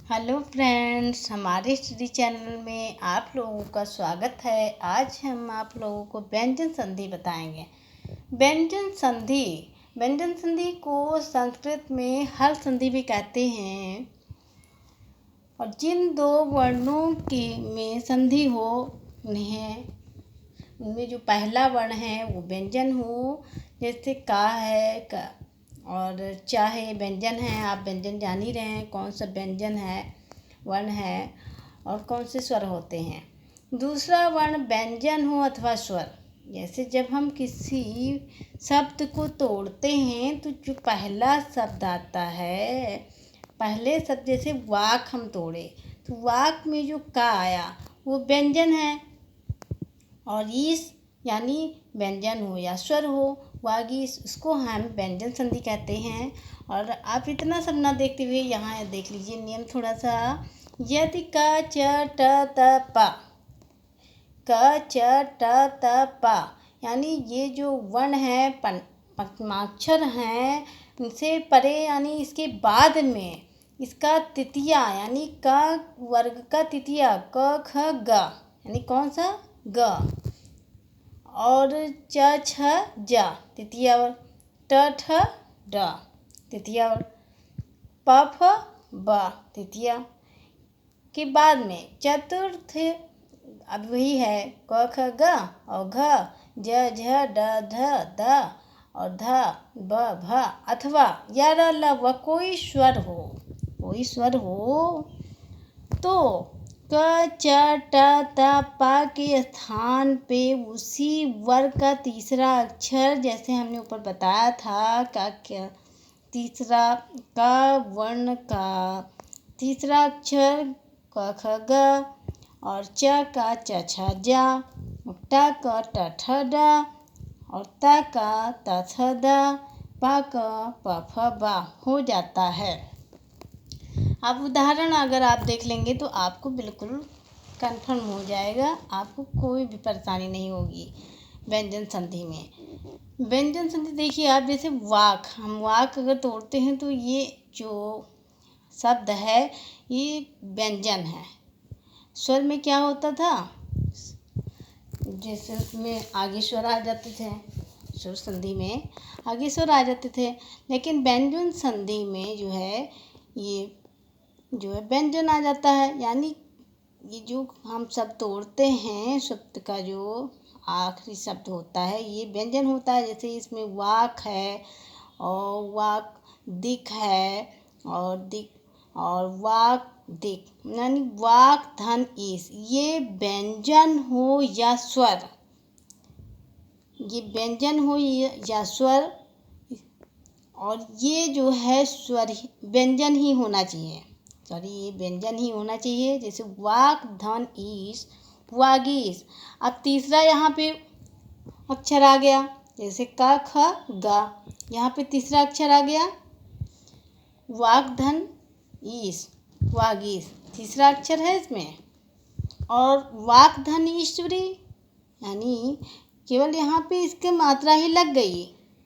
Hello friends, हमारे study channel में आप लोगों का स्वागत है। आज हम आप लोगों को व्यंजन संधि बताएंगे। व्यंजन संधि को संस्कृत में हल संधि भी कहते हैं। और जिन दो वर्णों की में संधि हो उनमें जो पहला वर्ण है वो व्यंजन हो, जैसे का है का और चाहे व्यंजन है। आप व्यंजन जान ही रहे हैं कौन सा व्यंजन है, वर्ण है और कौन से स्वर होते हैं। दूसरा वर्ण व्यंजन हो अथवा स्वर, जैसे जब हम किसी शब्द को तोड़ते हैं तो जो पहला शब्द आता है, पहले शब्द जैसे वाक हम तोड़े तो वाक में जो का आया वो व्यंजन है। और ईस यानी व्यंजन हो या स्वर हो, वागीस, उसको हम व्यंजन संधि कहते हैं। और आप इतना सब ना देखते हुए यहाँ देख लीजिए नियम थोड़ा सा। यदि क च ट त प, क च ट त प, यानी ये जो वर्ण है पंचमाक्षर हैं, उनसे परे यानी इसके बाद में इसका तृतीया यानी क वर्ग का तृतीया क ख ग, यानी कौन सा ग, और च छ ज तृतीया वर्ग, ट ठ ड तृतीया वर्ग, प फ ब तृतीया के बाद में चतुर्थ अब वही है क ख ग और घ ज झ ड ध द और ध ब भ, अथवा या र ल व कोई स्वर हो तो क च ट त प के स्थान पे उसी वर्ग का तीसरा अक्षर, जैसे हमने ऊपर बताया था का तीसरा का वर्ण का तीसरा अक्षर क ख ग और च का च छ ज, ट का ट ठ ड और त का त थ द, प का प फ ब हो जाता है। अब उदाहरण अगर आप देख लेंगे तो आपको बिल्कुल कंफर्म हो जाएगा, आपको कोई भी परेशानी नहीं होगी व्यंजन संधि में। व्यंजन संधि देखिए आप, जैसे वाक, हम वाक अगर तोड़ते हैं तो ये जो शब्द है ये व्यंजन है। स्वर में क्या होता था, जैसे उसमें आगे स्वर आ जाते थे, स्वर संधि में आगे स्वर आ जाते थे, लेकिन व्यंजन संधि में जो है ये जो है व्यंजन आ जाता है। यानी ये जो हम शब्द तोड़ते हैं, शब्द का जो आखिरी शब्द होता है ये व्यंजन होता है। जैसे इसमें वाक है और वाक दिक है और दिक और वाक दिक, यानी वाक धन ईस, ये व्यंजन हो या स्वर, ये व्यंजन हो या स्वर, और ये जो है स्वर व्यंजन ही होना चाहिए, ये व्यंजन ही होना चाहिए। जैसे वाक धन ईस वागीस। अब तीसरा यहाँ पे अक्षर आ गया, जैसे क ख ग, यहाँ पे तीसरा अक्षर आ गया वाक धन ईस वागीस, तीसरा अक्षर है इसमें। और वाक धन ईश्वरी, यानी केवल यहाँ पे इसके मात्रा ही लग गई,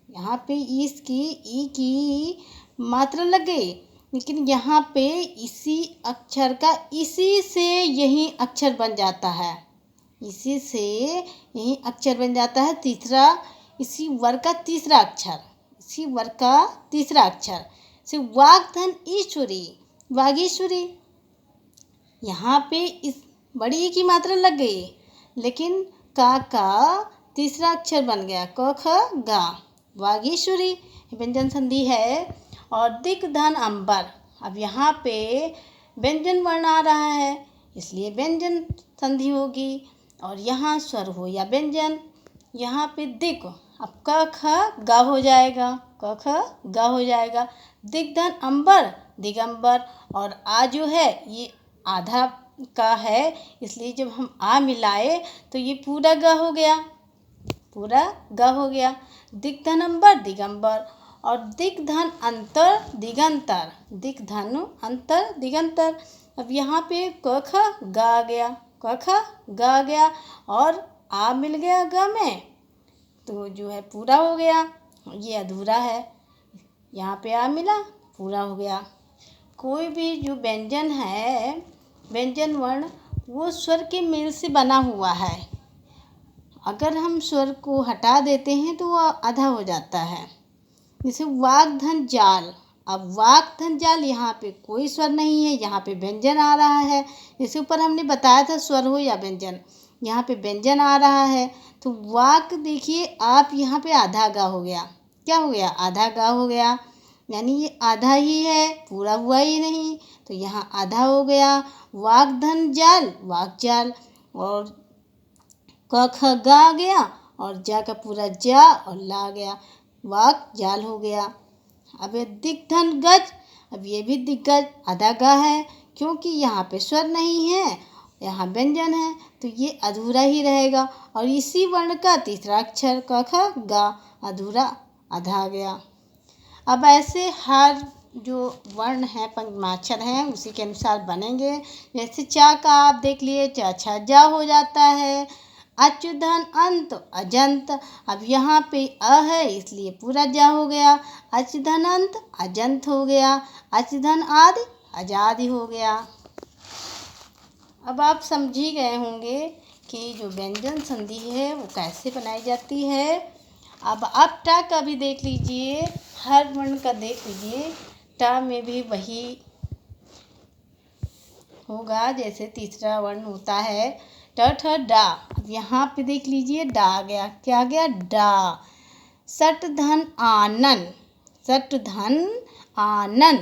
यहाँ पे इसकी ई की मात्रा लग गई, लेकिन यहाँ पे इसी अक्षर का इसी से यही अक्षर बन जाता है, इसी से यही अक्षर बन जाता है तीसरा, इसी वर्ग का तीसरा अक्षर, इसी वर्ग का तीसरा अक्षर से वाक धन ईश्वरी वागीश्वरी। यहाँ पे इस बड़ी की मात्रा लग गई, लेकिन का तीसरा अक्षर बन गया क ख ग, वागीश्वरी व्यंजन संधि है। और दिक धन अंबर, अब यहाँ पे व्यंजन वर्ण आ रहा है इसलिए व्यंजन संधि होगी। और यहाँ स्वर हो या व्यंजन, यहाँ पे दिक, अब क ख ग हो जाएगा, क ख ग हो जाएगा, दिक धन अंबर दिगंबर। और आ जो है ये आधा का है, इसलिए जब हम आ मिलाए तो ये पूरा ग हो गया, पूरा ग हो गया, दिक धन अंबर दिगंबर। और दिक धन अंतर दिगंतर, दिक धन अंतर दिगंतर। अब यहाँ पे क ख ग आ गया, क ख ग आ गया और आ मिल गया ग में, तो जो है पूरा हो गया, ये अधूरा है, यहाँ पे आ मिला पूरा हो गया। कोई भी जो व्यंजन है, व्यंजन वर्ण, वो स्वर के मेल से बना हुआ है। अगर हम स्वर को हटा देते हैं तो वो आधा हो जाता है। जैसे वाक धन जाल, अब वाक धन जाल, यहाँ पे कोई स्वर नहीं है, यहाँ पे व्यंजन आ रहा है। जैसे ऊपर हमने बताया था स्वर हो या व्यंजन, यहाँ पे व्यंजन आ रहा है। तो वाक देखिए आप, यहाँ पे आधा गा हो गया। क्या हो गया? आधा गा हो गया, यानी ये आधा ही है, पूरा हुआ ही नहीं, तो यहाँ आधा हो गया। वाक धन जाल, वाक जाल, और क ख गा गया, और जा का पूरा जा और ला गया, वाक जाल हो गया। अब ये दिग्धन गज, अब ये भी दिग्गज, आधा गा है, क्योंकि यहाँ पे स्वर नहीं है, यहाँ व्यंजन है, तो ये अधूरा ही रहेगा। और इसी वर्ण का तीसरा अक्षर क ख गा, अधूरा, आधा आ गया। अब ऐसे हर जो वर्ण है, पंचमाक्षर हैं, उसी के अनुसार बनेंगे। जैसे चा का आप देख लिए, चा छा जा हो जाता है। अच्युधन अंत अजंत, अब यहाँ पे अ है इसलिए पूरा जा हो गया। अच्युधन अंत अजंत हो गया। अच्युधन आदि आजादी हो गया। अब आप समझ ही गए होंगे कि जो व्यंजन संधि है वो कैसे बनाई जाती है। अब आप टा का भी देख लीजिए, हर वर्ण का देख लीजिए। टा में भी वही होगा, जैसे तीसरा वर्ण होता है ट ठ डा। अब यहाँ पे देख लीजिए डा आ गया, क्या आ गया? डा। सट धन आनन, सट धन आनन,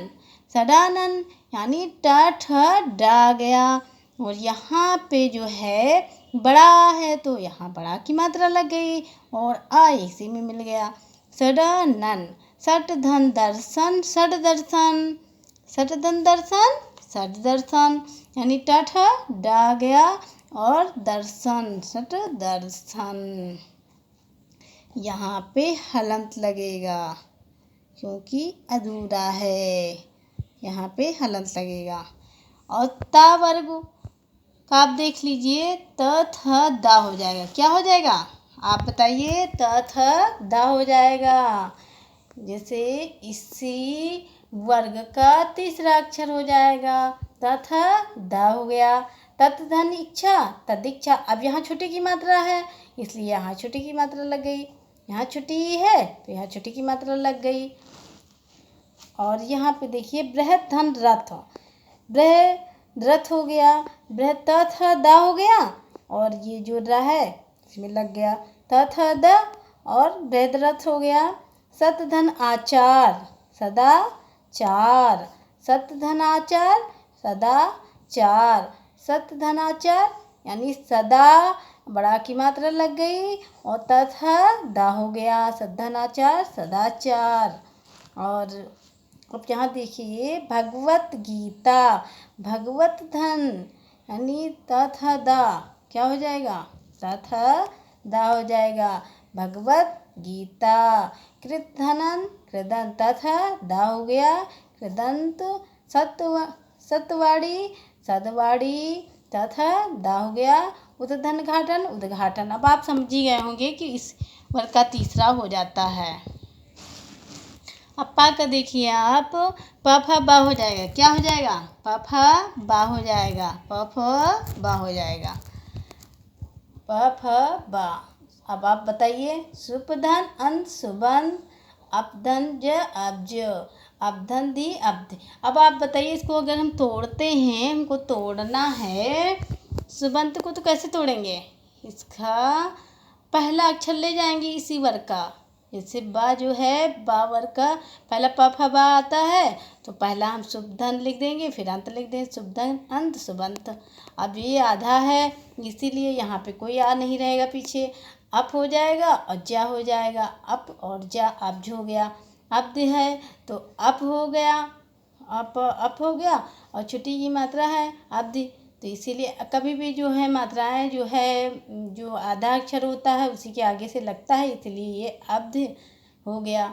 सडानन, यानी ट ठ डा आ गया। और यहाँ पे जो है बड़ा है तो यहाँ बड़ा की मात्रा लग गई और आ इसी में मिल गया। सडानन, सट धन दर्शन, सट दर्शन, सट धन दर्शन, सट दर्शन, यानी ट ठ डा आ गया और दर्शन, सट दर्शन। यहाँ पे हलंत लगेगा क्योंकि अधूरा है, यहाँ पे हलंत लगेगा। और ता वर्ग का आप देख लीजिए, त थ दा हो जाएगा। क्या हो जाएगा? आप बताइए। त थ दा हो जाएगा। जैसे इसी वर्ग का तीसरा अक्षर हो जाएगा, त थ दा हो गया। तत् धन इच्छा, तदीक्षा, अब यहाँ छोटी की मात्रा है इसलिए यहाँ छोटी की मात्रा लग गई, यहाँ छोटी है तो यहाँ छोटी की मात्रा लग गई। और यहाँ पे देखिए बृहत धन रथ, बृहत रथ हो गया, बृहत त थ दा हो गया और ये जो र है इसमें लग गया त थ द और बृहद रथ हो गया। सत धन आचार, सदा चार, सत धन आचार, सदा चार, सत धनाचार, यानी सदा बड़ा की मात्रा लग गई और तथा दा हो गया, सद्धनाचार, सदाचार। और अब यहाँ देखिए भगवत गीता, भगवत धन, यानी तथा दा क्या हो जाएगा? तथा दा हो जाएगा, भगवत गीता। कृत धनन, कृदंत, तथा दा हो गया, कृदंत। सतवाड़ी, सदवाड़ी, तथा दा हो गया, उद्घाटन घाटन, उद्घाटन। अब आप समझ ही गए होंगे कि इस वर्ग का तीसरा हो जाता है। अब पा का देखिए आप, प फ बा हो जाएगा। क्या हो जाएगा? प फ बा हो जाएगा, प फ बा हो जाएगा, प फ बा। अब आप बताइए। सुपधन अंत सुबंध, अपधन ज अब्ज, अपधन दी अब्ध। अब आप बताइए, इसको अगर हम तोड़ते हैं, हमको तोड़ना है सुबंत को, तो कैसे तोड़ेंगे? इसका पहला अक्षर ले जाएंगे इसी वर्ग का। जैसे बा जो है, बा वर्ग का पहला प फ बा आता है तो पहला हम शुभधन लिख देंगे, फिर अंत लिख देंगे, शुभधन अंत सुबंत। अब ये आधा है इसीलिए यहाँ पे कोई आ नहीं रहेगा पीछे, अप हो जाएगा और जा हो जाएगा, अप और जा, अब्ज हो गया। अब्द है तो अप हो गया, अप हो गया और छुट्टी की मात्रा है अब्द, तो इसीलिए कभी भी जो है मात्राएं जो है, जो आधा अक्षर होता है उसी के आगे से लगता है, इसलिए ये अब्द हो गया।